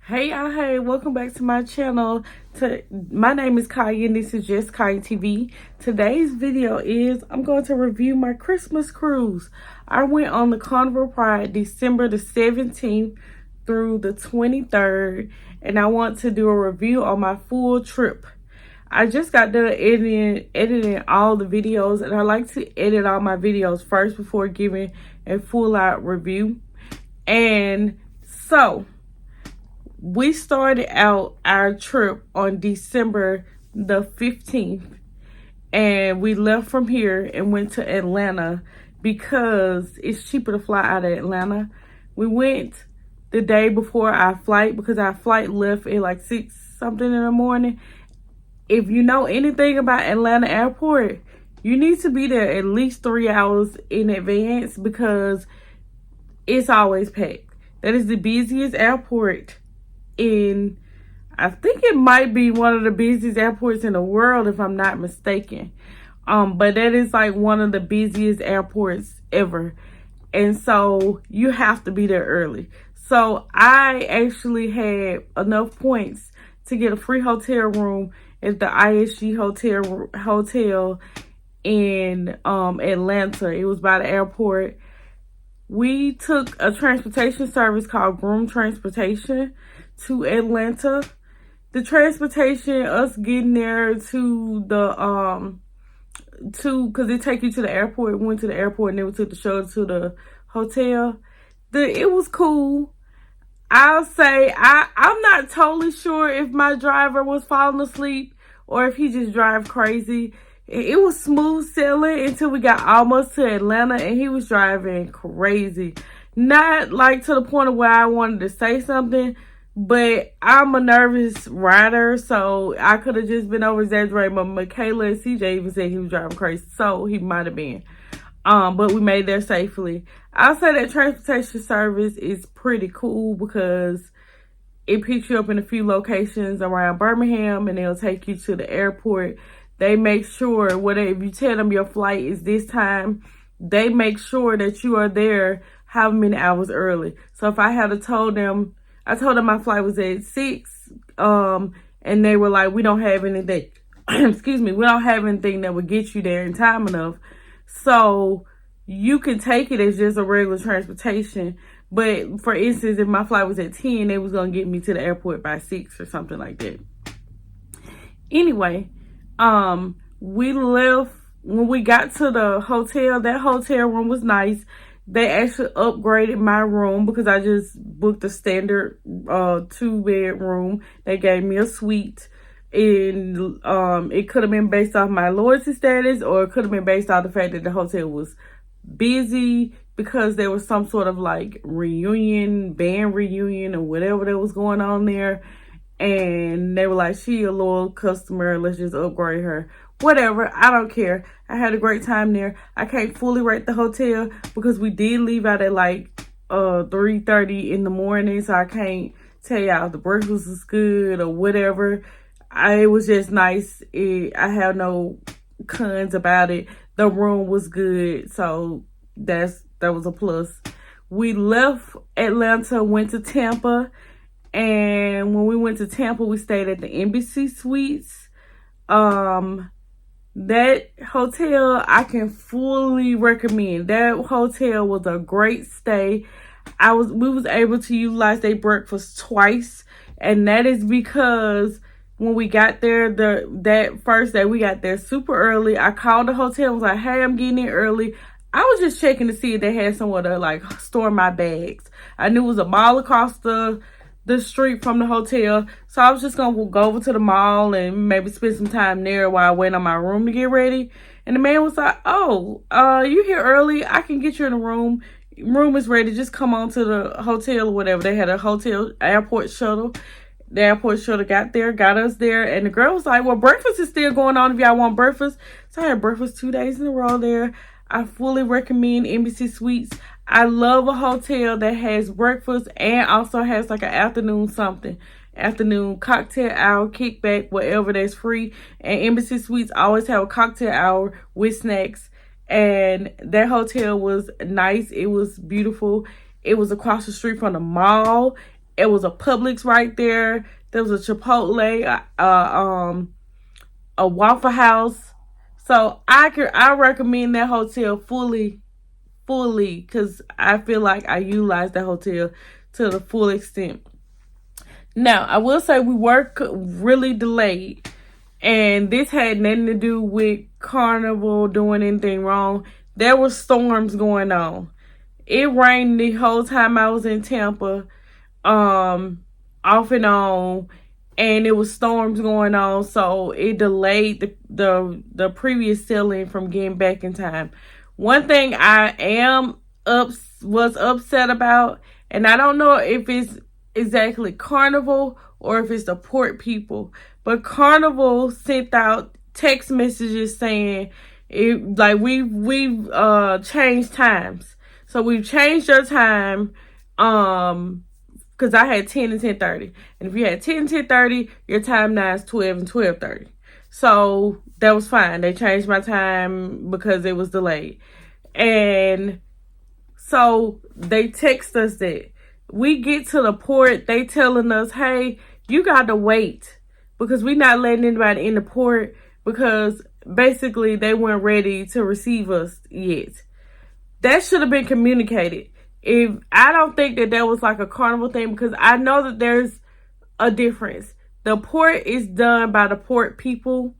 Hey y'all, hey, welcome back to my channel. My name is Kaya and this is Just Kaya TV. Today's video is I'm going to review my Christmas cruise. I went on the Carnival Pride December the 17th through the 23rd, and I want to do a review on my full trip. I just got done editing all the videos, and I like to edit all my videos first before giving a full out review. And so we started out our trip on December the 15th, and we left from here and went to Atlanta because it's cheaper to fly out of Atlanta. We went the day before our flight because our flight left at like 6 something in the morning. If you know anything about Atlanta airport, you need to be there at least 3 hours in advance because it's always packed. That is the busiest airport I think it might be one of the busiest airports in the world, if I'm not mistaken. But that is like one of the busiest airports ever. And so you have to be there early. So I actually had enough points to get a free hotel room at the ISG hotel in Atlanta. It was by the airport. We took a transportation service called Groom Transportation to Atlanta. The transportation, us getting there to the because it take you to the airport. We went to the airport and then we took the shuttle to the hotel. It was cool. I'll say I'm not totally sure if my driver was falling asleep or if he just drive crazy. It was smooth sailing until we got almost to Atlanta, and he was driving crazy. Not like to the point of where I wanted to say something, but I'm a nervous rider, so I could have just been over exaggerating. But Michaela and CJ even said he was driving crazy, so he might have been. But we made there safely. I'll say that transportation service is pretty cool because it picks you up in a few locations around Birmingham, and they'll take you to the airport. They make sure, if you tell them your flight is this time, they make sure that you are there how many hours early. So if I had told them my flight was at 6, and they were like, we don't have anything, excuse me, we don't have anything that would get you there in time enough. So you can take it as just a regular transportation. But for instance, if my flight was at 10, they was going to get me to the airport by 6 or something like that. Anyway, we left. When we got to the hotel, that hotel room was nice. They actually upgraded my room because I just booked a standard 2-bed room. They gave me a suite, and it could have been based off my loyalty status, or it could have been based off the fact that the hotel was busy because there was some sort of like band reunion or whatever that was going on there. And they were like, she a loyal customer, let's just upgrade her. Whatever, I don't care. I had a great time there. I can't fully rate the hotel because we did leave out at like 3:30 in the morning, so I can't tell y'all if the breakfast was good or whatever. It was just nice. I have no cons about it. The room was good, so that was a plus. We left Atlanta, went to Tampa. And when we went to Tampa, we stayed at the Embassy Suites. That hotel, I can fully recommend. That hotel was a great stay. We was able to utilize their breakfast twice. And that is because when we got there, that first day, we got there super early. I called the hotel and was like, hey, I'm getting in early. I was just checking to see if they had somewhere to like store my bags. I knew it was a mall across the street from the hotel, so I was just gonna go over to the mall and maybe spend some time there while I wait on my room to get ready. And the man was like, oh, you here early, I can get you in the room is ready, just come on to the hotel or whatever. They had a airport shuttle. The airport shuttle got us there, and the girl was like, well, breakfast is still going on if y'all want breakfast. So I had breakfast 2 days in a row there. I fully recommend Embassy Suites. I love a hotel that has breakfast and also has like an afternoon cocktail hour, kickback, whatever that's free. And Embassy Suites always have a cocktail hour with snacks. And that hotel was nice. It was beautiful. It was across the street from the mall. It was a Publix right there. There was a Chipotle, a Waffle House. So I recommend that hotel fully, because I feel like I utilized that hotel to the full extent. Now, I will say we were really delayed, and this had nothing to do with Carnival doing anything wrong. There were storms going on. It rained the whole time I was in Tampa, off and on, and it was storms going on, so it delayed the previous sailing from getting back in time. One thing I was upset about, and I don't know if it's exactly Carnival or if it's the port people, but Carnival sent out text messages saying it, like, we've changed times. So we've changed your time, because I had 10 and 10:30. And if you had 10 and 10:30, your time now is 12 and 12:30. So that was fine. They changed my time because it was delayed. And so they text us that. We get to the port, they telling us, hey, you got to wait, because we not letting anybody in the port, because basically they weren't ready to receive us yet. That should have been communicated. I don't think that was like a Carnival thing, because I know that there's a difference. The port is done by the port people,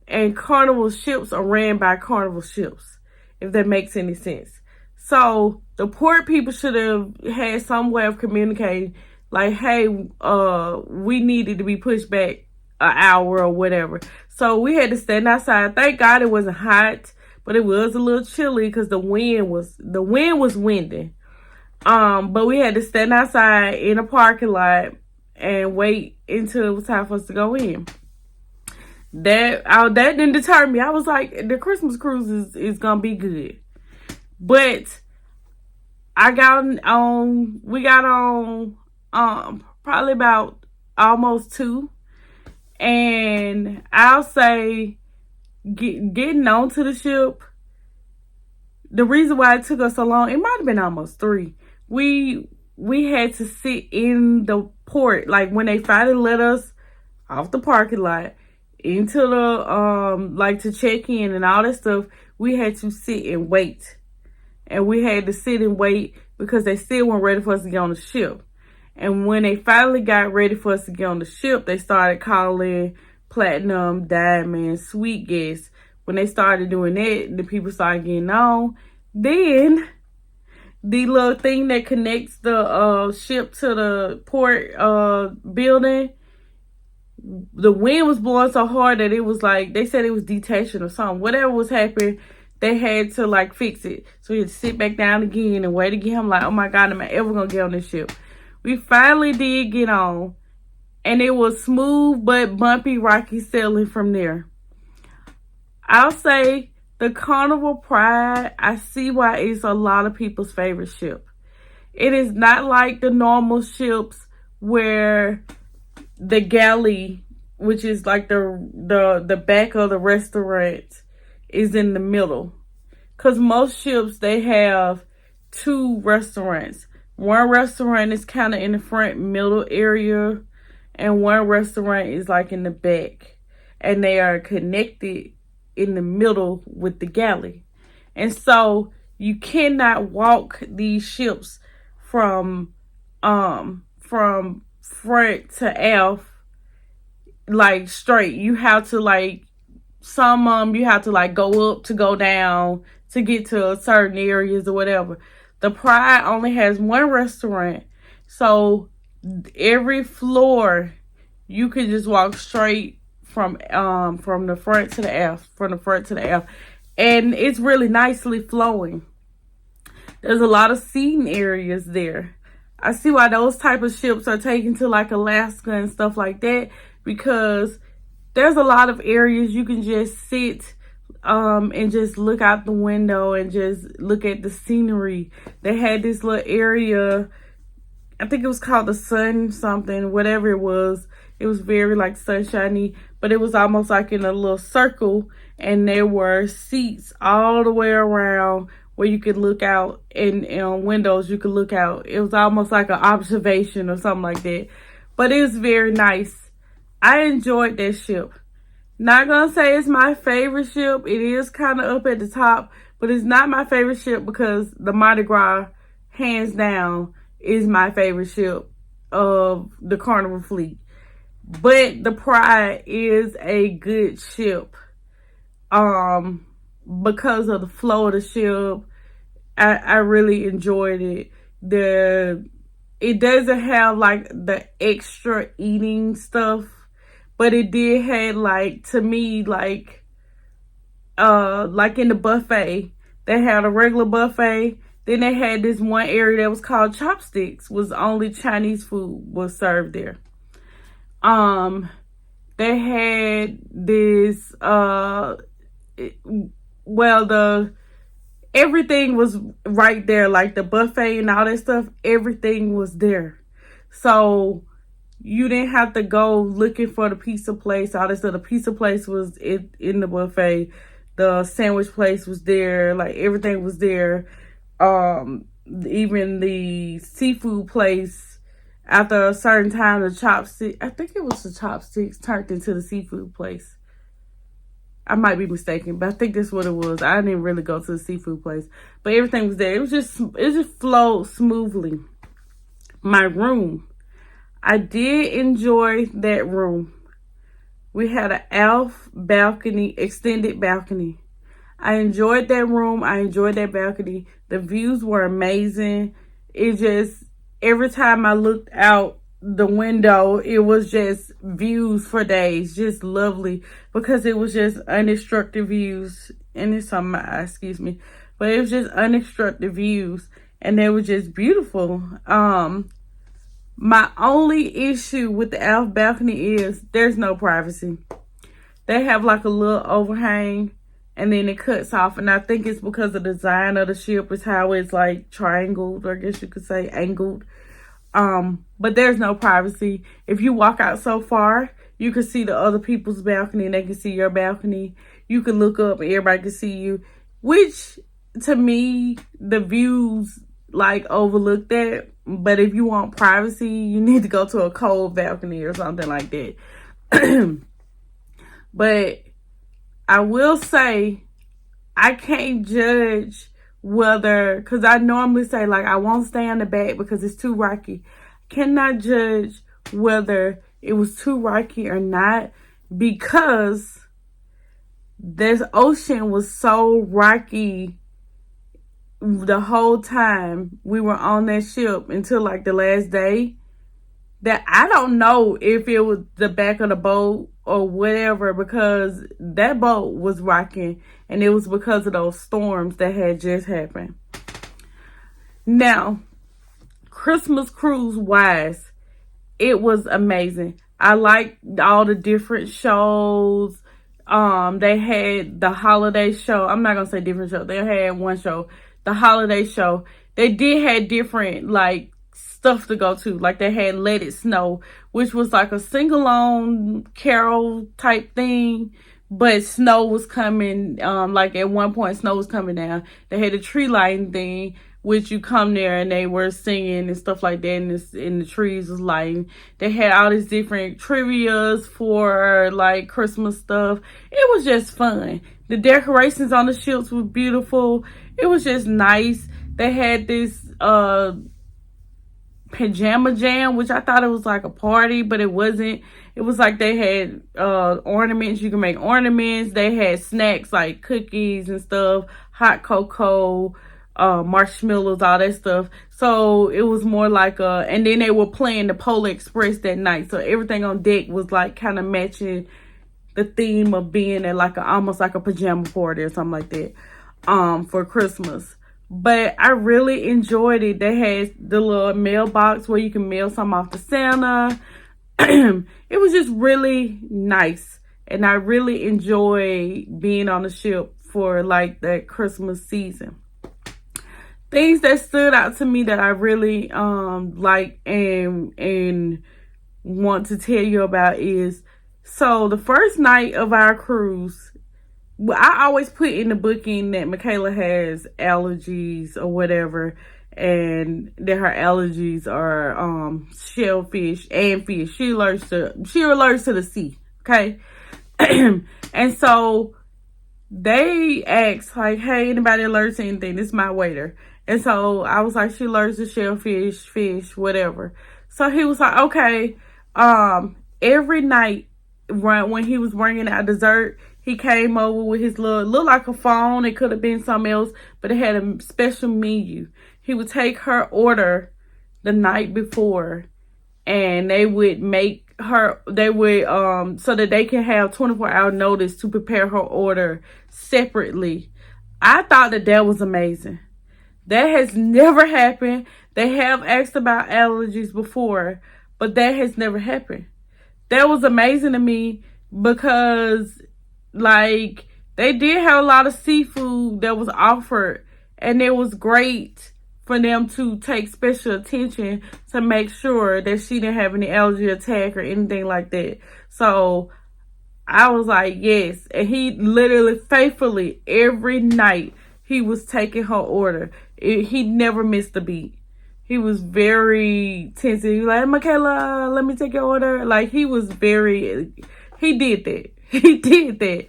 and Carnival ships are ran by Carnival ships, if that makes any sense. So the port people should have had some way of communicating, like, hey, we needed to be pushed back an hour or whatever. So we had to stand outside. Thank God it wasn't hot, but it was a little chilly because the wind was windy. But we had to stand outside in a parking lot and wait until it was time for us to go in. That didn't deter me. I was like, the Christmas cruise is gonna be good. But we got on probably about almost 2. And I'll say getting onto the ship, the reason why it took us so long, it might have been almost 3. We had to sit in the port, like when they finally let us off the parking lot into the like to check in and all that stuff. We had to sit and wait. And we had to sit and wait because they still weren't ready for us to get on the ship. And when they finally got ready for us to get on the ship, they started calling platinum, diamond, sweet guests. When they started doing that, the people started getting on. Then the little thing that connects the ship to the port building, the wind was blowing so hard that it was like, they said it was detaching or something. Whatever was happening, they had to like fix it. So we had to sit back down again and wait again. I'm like, oh my God, am I ever gonna get on this ship? We finally did get on, and it was smooth but bumpy, rocky sailing from there. I'll say the Carnival Pride, I see why it's a lot of people's favorite ship. It is not like the normal ships where the galley, which is like the back of the restaurant, is in the middle. Because most ships, they have 2 restaurants. One restaurant is kind of in the front middle area, and one restaurant is like in the back. And they are connected in the middle with the galley. And so you cannot walk these ships from front to aft like straight. You have to like, you have to like go up to go down to get to certain areas or whatever. The Pride only has 1 restaurant, so every floor you can just walk straight from the front to the aft, and it's really nicely flowing. There's a lot of seating areas there. I see why those type of ships are taken to like Alaska and stuff like that, because there's a lot of areas you can just sit and just look out the window and just look at the scenery. They had this little area, I think it was called the sun something, whatever it was. It was very like sunshiny, but it was almost like in a little circle, and there were seats all the way around where you could look out, and on windows you could look out. It was almost like an observation or something like that. But it was very nice. I enjoyed that ship. Not gonna say it's my favorite ship. It is kind of up at the top, but it's not my favorite ship because the Mardi Gras, hands down, is my favorite ship of the Carnival fleet. But the Pride is a good ship. Because of the flow of the ship, I really enjoyed it. It doesn't have like the extra eating stuff, but it did have, like, to me, like in the buffet, they had a regular buffet. Then they had this one area that was called Chopsticks, was only Chinese food was served there. They had this everything was right there, like the buffet and all that stuff, everything was there. So you didn't have to go looking for the pizza place, all this stuff. The pizza place was in the buffet. The sandwich place was there, like everything was there. Even the seafood place, after a certain time, the Chopsticks, I think it was the Chopsticks, turned into the seafood place. I might be mistaken, but I think that's what it was. I didn't really go to the seafood place, but everything was there. It just flowed smoothly. My room, I did enjoy that room. We had an Elf balcony, extended balcony. I enjoyed that room. I enjoyed that balcony. The views were amazing. It just, every time I looked out the window, it was just views for days, just lovely, because it was just unobstructed views. And it's on my eye, excuse me, but it was just unobstructed views, and they were just beautiful. My only issue with the Elf balcony is there's no privacy. They have like a little overhang, and then it cuts off, and I think it's because the design of the ship is how it's like triangled, or I guess you could say angled. But there's no privacy. If you walk out so far, you can see the other people's balcony, and they can see your balcony. You can look up and everybody can see you, which to me, the views like overlook that. But if you want privacy, you need to go to a cold balcony or something like that. But I will say, I can't judge whether, because I normally say, like, I won't stay on the back because it's too rocky. Cannot judge whether it was too rocky or not, because this ocean was so rocky the whole time we were on that ship until like the last day, that I don't know if it was the back of the boat or whatever, because that boat was rocking, and it was because of those storms that had just happened. Now, Christmas cruise wise, it was amazing. I liked all the different shows. They had the holiday show. I'm not gonna say different show. They had one show, the holiday show. They did have different like stuff to go to. Like they had Let It Snow, which was like a sing-along carol type thing, but snow was coming. Like at one point, snow was coming down. They had a tree lighting thing, which you come there and they were singing and stuff like that, and the trees was lighting. They had all these different trivias for like Christmas stuff. It was just fun. The decorations on the ships were beautiful. It was just nice. They had this pajama jam, which I thought it was like a party, but it wasn't. It was like they had ornaments. You can make ornaments. They had snacks like cookies and stuff, hot cocoa, marshmallows, all that stuff. So it was more like and then they were playing the Polar Express that night. So everything on deck was like kind of matching the theme of being at like almost like a pajama party or something like that for Christmas. But I really enjoyed it. They had the little mailbox where you can mail something off to Santa. It was just really nice. And I really enjoy being on the ship for like that Christmas season. Things that stood out to me that I really like and want to tell you about is, so the first night of our cruise, well, I always put in the booking that Michaela has allergies or whatever, and that her allergies are shellfish and fish. She allergic to the sea. Okay. And so they asked, like, hey, anybody allergic to anything? This is my waiter. And so I was like, she allergic to shellfish, fish, whatever. So he was like, okay. Every night when he was bringing out dessert, he came over with his looked like a phone. It could have been something else, but it had a special menu. He would take her order the night before, and they would make her, so that they can have 24-hour notice to prepare her order separately. I thought that was amazing. That has never happened. They have asked about allergies before, but that has never happened. That was amazing to me because, like, they did have a lot of seafood that was offered, and it was great for them to take special attention to make sure that she didn't have any allergy attack or anything like that. So I was like, yes. And he literally faithfully every night he was taking her order. He never missed a beat. He was very tense. He was like, Michaela, let me take your order. Like, he was very, he did that. He did that.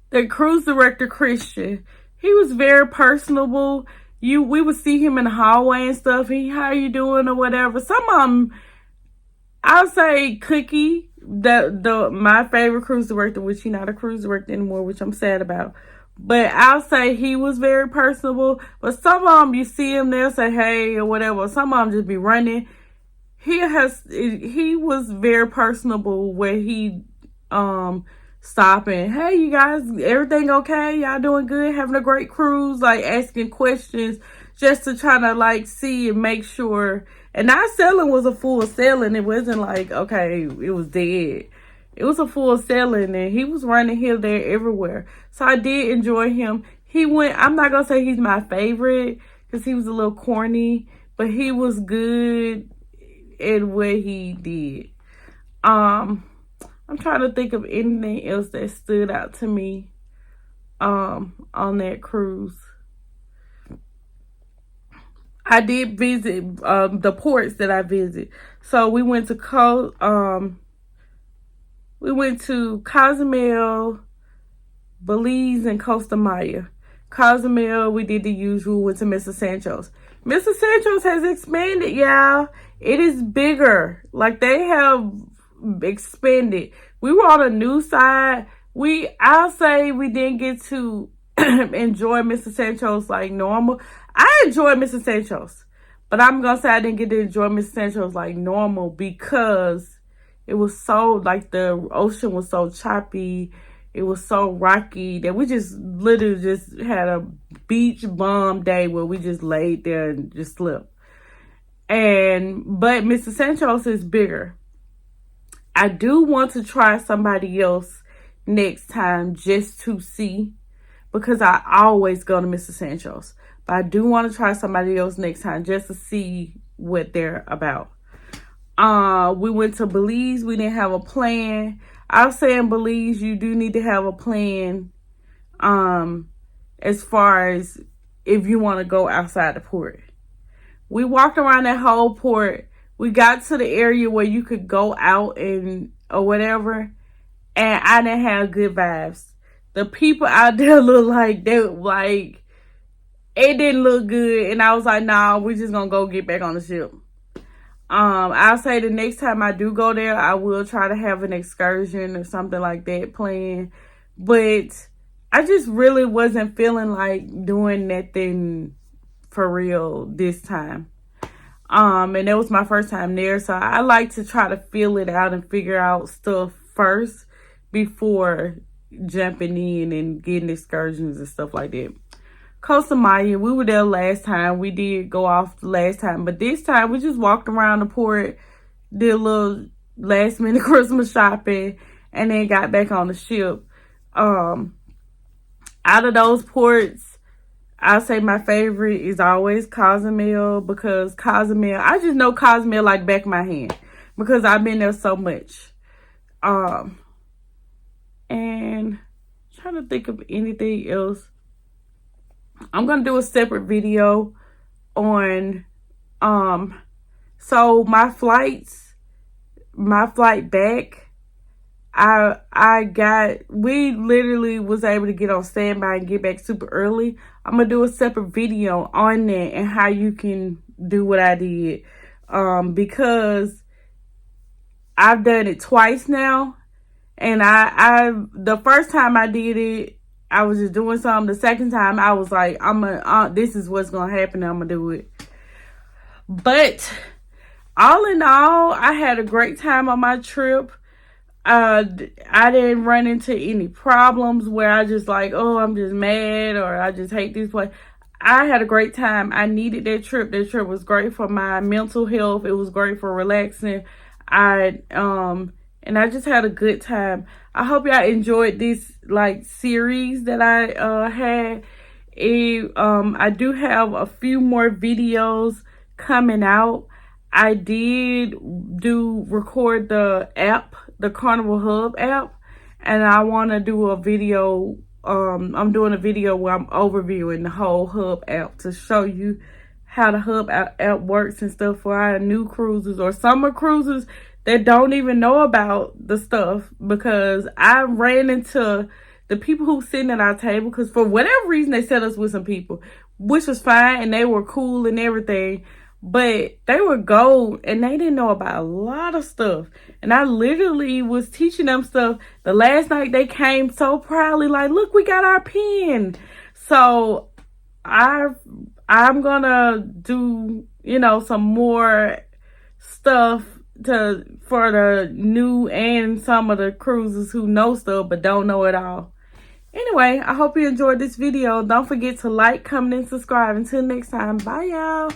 The cruise director, Christian, he was very personable. We would see him in the hallway and stuff. How you doing or whatever. Some of them, I'll say Cookie, my favorite cruise director, which he's not a cruise director anymore, which I'm sad about. But I'll say he was very personable. But some of them, you see him there, say hey or whatever. Some of them just be running. He was very personable where he stopping, hey, you guys, everything okay? Y'all doing good? Having a great cruise? Like, asking questions just to try to, like, see and make sure. And our sailing was a full sailing. It wasn't like, okay, it was dead. It was a full sailing, and he was running here, there, everywhere. So I did enjoy him. I'm not going to say he's my favorite because he was a little corny, but he was good at what he did. I'm trying to think of anything else that stood out to me on that cruise. I did visit the ports that I visit. So we went to Cozumel, Belize, and Costa Maya. Cozumel, we did the usual, went to Mr. Sancho's. Mr. Sancho's has expanded, y'all. It is bigger. Like, they have expanded. We were on a new side. I'll say we didn't get to enjoy Mr. Sancho's like normal. I enjoyed Mr. Sancho's, but I'm gonna say I didn't get to enjoy Mr. Sancho's like normal because it was so, like, the ocean was so choppy, it was so rocky that we just literally just had a beach bum day where we just laid there and just slept. But Mr. Sancho's is bigger. I do want to try somebody else next time just to see, because I always go to Mr. Sancho's. But I do want to try somebody else next time just to see what they're about. We went to Belize. We didn't have a plan. I'll say in Belize, you do need to have a plan as far as if you want to go outside the port. We walked around that whole port. We got to the area where you could go out or whatever, and I didn't have good vibes. The people out there looked like it didn't look good, and I was like, nah, we're just gonna go get back on the ship. I'll say the next time I do go there, I will try to have an excursion or something like that planned. But I just really wasn't feeling like doing nothing for real this time. And that was my first time there. So I like to try to feel it out and figure out stuff first before jumping in and getting excursions and stuff like that. Costa Maya, we were there last time. We did go off the last time. But this time we just walked around the port, did a little last minute Christmas shopping, and then got back on the ship. Out of those ports, I'll say my favorite is always Cozumel, because Cozumel, I just know Cozumel like back of my hand because I've been there so much. And And trying to think of anything else. I'm gonna do a separate video on so my flight back, we literally was able to get on standby and get back super early. I'm gonna do a separate video on that and how you can do what I did, because I've done it twice now. And I the first time I did it, I was just doing something. The second time I was like, this is what's gonna happen, I'm gonna do it. But all in all, I had a great time on my trip. I didn't run into any problems where I just like, oh, I'm just mad or I just hate this place. I had a great time. I needed that trip. That trip was great for my mental health. It was great for relaxing. And I just had a good time. I hope y'all enjoyed this like series that I had. I do have a few more videos coming out. I did record the app, the Carnival Hub app, and I want to do a video. I'm doing a video where I'm overviewing the whole Hub app to show you how the Hub app works and stuff for our new cruisers or summer cruisers that don't even know about the stuff, because I ran into the people who sitting at our table, because for whatever reason they set us with some people, which was fine and they were cool and everything, but they were gold and they didn't know about a lot of stuff. And I literally was teaching them stuff. The last night they came so proudly like, look, we got our pen. So I'm gonna do, some more stuff for the new and some of the cruisers who know stuff but don't know it all. Anyway, I hope you enjoyed this video. Don't forget to like, comment, and subscribe. Until next time, bye y'all.